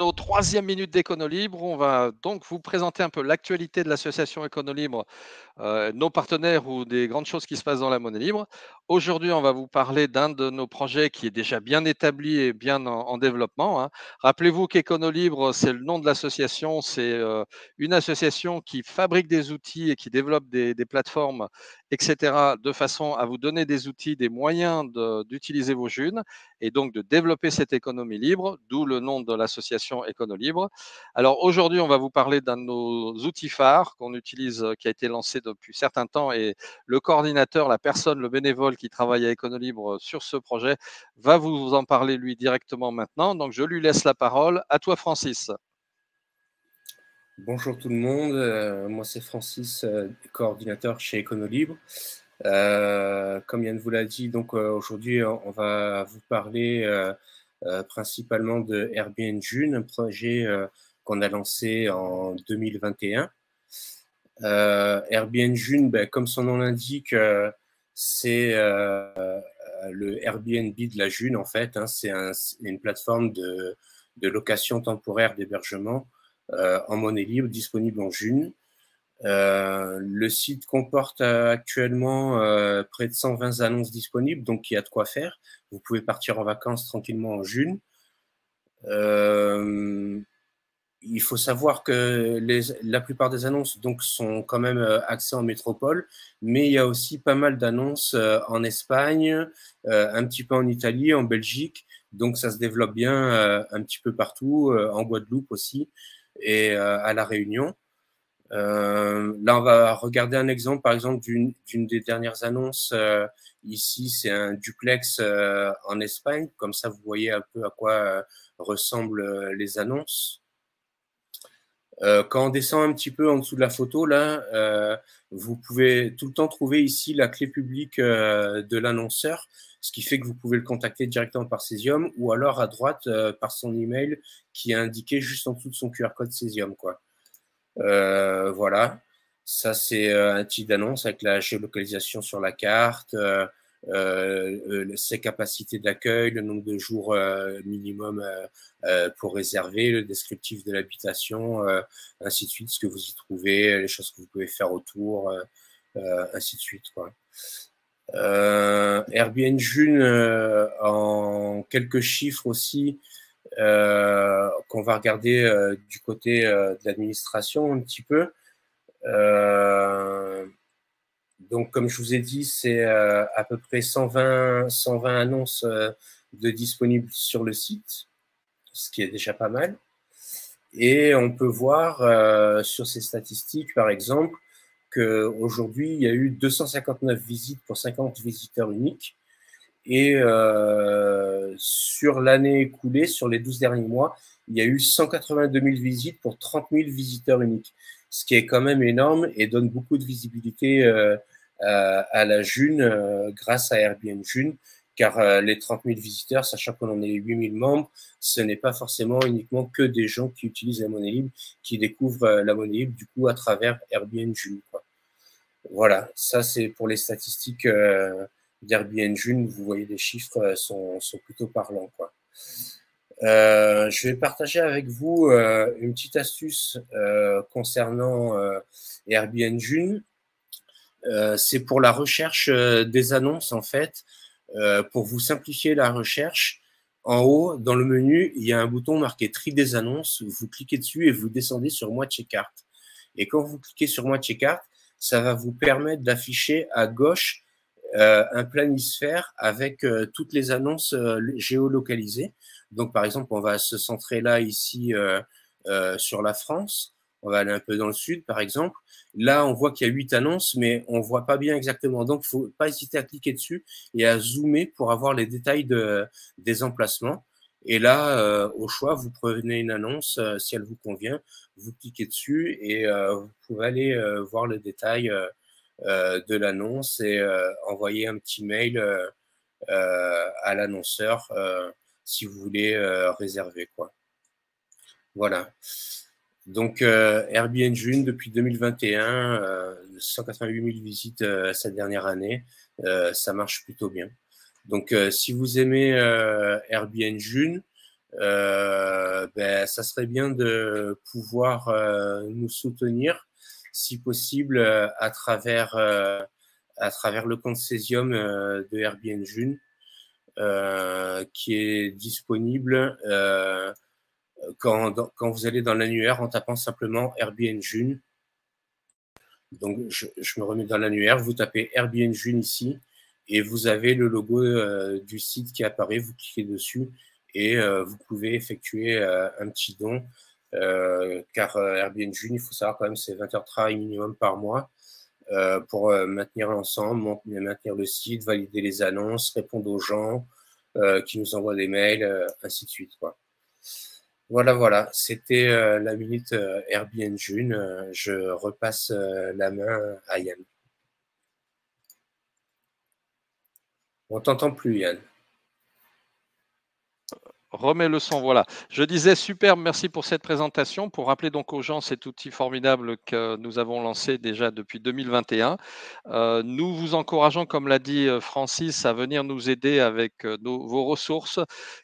Nos troisième minute d'Éconolibre. On va donc vous présenter un peu l'actualité de l'association Éconolibre, nos partenaires ou des grandes choses qui se passent dans la monnaie libre. Aujourd'hui, on va vous parler d'un de nos projets qui est déjà bien établi et bien en développement, hein. Rappelez-vous qu'Éconolibre, c'est le nom de l'association. C'est une association qui fabrique des outils et qui développe des plateformes, etc., de façon à vous donner des outils, des moyens d'utiliser vos Junes et donc de développer cette économie libre, d'où le nom de l'association Éconolibre. Alors aujourd'hui, on va vous parler d'un de nos outils phares qu'on utilise, qui a été lancé depuis certains temps, et le coordinateur, la personne, le bénévole qui travaille à Éconolibre sur ce projet va vous en parler lui directement maintenant. Donc je lui laisse la parole. À toi, Francis. Bonjour tout le monde, moi c'est Francis, coordinateur chez Éconolibre. Comme Yann vous l'a dit, donc aujourd'hui on va vous parler principalement de Airbnb June, un projet qu'on a lancé en 2021. Airbnb June, ben, comme son nom l'indique, c'est le Airbnb de la June en fait, hein, c'est une plateforme de location temporaire d'hébergement en monnaie libre disponible en June. Le site comporte actuellement près de 120 annonces disponibles, donc il y a de quoi faire. Vous pouvez partir en vacances tranquillement en June. Il faut savoir que la plupart des annonces donc, sont quand même axées en métropole, mais il y a aussi pas mal d'annonces en Espagne, un petit peu en Italie, en Belgique, donc ça se développe bien un petit peu partout, en Guadeloupe aussi, et à La Réunion. Là, on va regarder un exemple, par exemple, d'une des dernières annonces. Ici, c'est un duplex en Espagne. Comme ça, vous voyez un peu à quoi ressemblent les annonces. Quand on descend un petit peu en dessous de la photo, là, vous pouvez tout le temps trouver ici la clé publique de l'annonceur, ce qui fait que vous pouvez le contacter directement par Cesium ou alors à droite par son email qui est indiqué juste en dessous de son QR code Cesium, quoi. Voilà, ça c'est un type d'annonce avec la géolocalisation sur la carte, ses capacités d'accueil, le nombre de jours minimum pour réserver, le descriptif de l'habitation, ainsi de suite, ce que vous y trouvez, les choses que vous pouvez faire autour, ainsi de suite, quoi. Airbnb June, en quelques chiffres aussi, qu'on va regarder du côté de l'administration un petit peu. Donc, comme je vous ai dit, c'est à peu près 120 annonces de disponibles sur le site, ce qui est déjà pas mal. Et on peut voir sur ces statistiques, par exemple, qu'aujourd'hui, il y a eu 259 visites pour 50 visiteurs uniques. Et sur l'année écoulée, sur les 12 derniers mois, il y a eu 182 000 visites pour 30 000 visiteurs uniques, ce qui est quand même énorme et donne beaucoup de visibilité à la June grâce à Airbnb June, car les 30 000 visiteurs, sachant qu'on en est 8 000 membres, ce n'est pas forcément uniquement que des gens qui utilisent la monnaie libre, qui découvrent la monnaie libre du coup à travers Airbnb June, quoi. Voilà, ça c'est pour les statistiques d'Airbnb June. Vous voyez, les chiffres sont plutôt parlants, quoi. Je vais partager avec vous une petite astuce concernant Airbnb June. C'est pour la recherche des annonces, en fait. Pour vous simplifier la recherche, en haut, dans le menu, il y a un bouton marqué Tri des annonces. Vous cliquez dessus et vous descendez sur Moi Checkart. Et quand vous cliquez sur Moi Checkart, ça va vous permettre d'afficher à gauche un planisphère avec toutes les annonces géolocalisées. Donc, par exemple, on va se centrer là, ici, sur la France. On va aller un peu dans le sud, par exemple. Là, on voit qu'il y a 8 annonces, mais on voit pas bien exactement. Donc, il faut pas hésiter à cliquer dessus et à zoomer pour avoir les détails des emplacements. Et là, au choix, vous prenez une annonce, si elle vous convient, vous cliquez dessus et vous pouvez aller voir le détail de l'annonce et envoyer un petit mail à l'annonceur si vous voulez réserver, quoi. Voilà. Donc, Airbnb June, depuis 2021, 188 000 visites cette dernière année, ça marche plutôt bien. Donc, si vous aimez Airbnb June, ça serait bien de pouvoir nous soutenir, si possible, à travers le compte Cesium de Airbnb June, qui est disponible quand vous allez dans l'annuaire en tapant simplement Airbnb June. Donc, je me remets dans l'annuaire, vous tapez Airbnb June ici, et vous avez le logo du site qui apparaît, vous cliquez dessus, et vous pouvez effectuer un petit don, car Airbnb June, il faut savoir quand même, c'est 20 heures de travail minimum par mois, pour maintenir l'ensemble, maintenir le site, valider les annonces, répondre aux gens qui nous envoient des mails, ainsi de suite, quoi. Voilà, c'était la minute Airbnb June. Je repasse la main à Yann. On t'entend plus, Yann. Remets le son, voilà. Je disais superbe, merci pour cette présentation. Pour rappeler donc aux gens cet outil formidable que nous avons lancé déjà depuis 2021. Nous vous encourageons, comme l'a dit Francis, à venir nous aider avec vos ressources,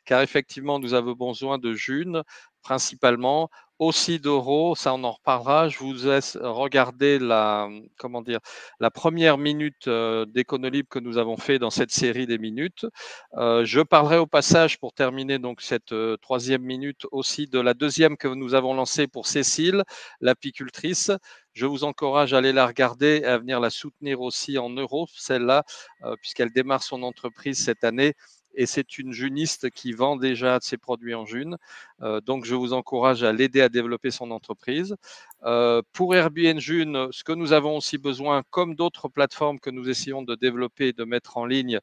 car effectivement, nous avons besoin de June principalement, aussi d'euros, ça on en reparlera. Je vous laisse regarder la première minute d'Éconolibre que nous avons fait dans cette série des minutes. Je parlerai au passage, pour terminer donc cette troisième minute, aussi de la deuxième que nous avons lancée pour Cécile, l'apicultrice. Je vous encourage à aller la regarder et à venir la soutenir aussi en euros, celle-là, puisqu'elle démarre son entreprise cette année. Et c'est une juniste qui vend déjà ses produits en June. Donc, je vous encourage à l'aider à développer son entreprise. Pour Airbnb June, ce que nous avons aussi besoin, comme d'autres plateformes que nous essayons de développer et de mettre en ligne,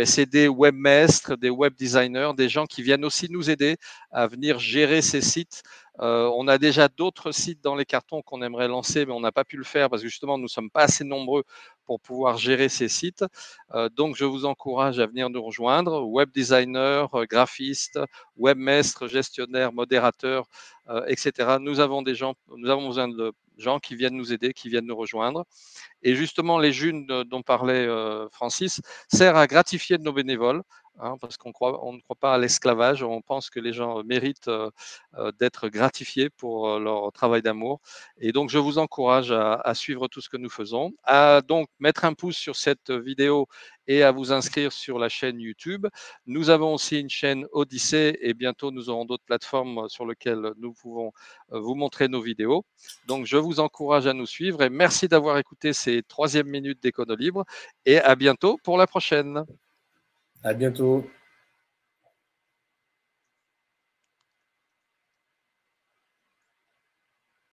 c'est des webmestres, des web designers, des gens qui viennent aussi nous aider à venir gérer ces sites. On a déjà d'autres sites dans les cartons qu'on aimerait lancer, mais on n'a pas pu le faire parce que justement, nous ne sommes pas assez nombreux pour pouvoir gérer ces sites. Donc, je vous encourage à venir nous rejoindre, web designer, graphiste, webmestre, gestionnaire, modérateur, etc. Nous avons besoin de gens qui viennent nous aider, qui viennent nous rejoindre. Et justement, les Junes dont parlait Francis servent à gratifier de nos bénévoles, parce qu'on ne croit pas à l'esclavage. On pense que les gens méritent d'être gratifiés pour leur travail d'amour. Et donc, je vous encourage à suivre tout ce que nous faisons, à donc mettre un pouce sur cette vidéo et à vous inscrire sur la chaîne YouTube. Nous avons aussi une chaîne Odyssée et bientôt nous aurons d'autres plateformes sur lesquelles nous pouvons vous montrer nos vidéos. Donc, je vous encourage à nous suivre et merci d'avoir écouté ces troisième minutes d'Éconolibre et à bientôt pour la prochaine. À bientôt.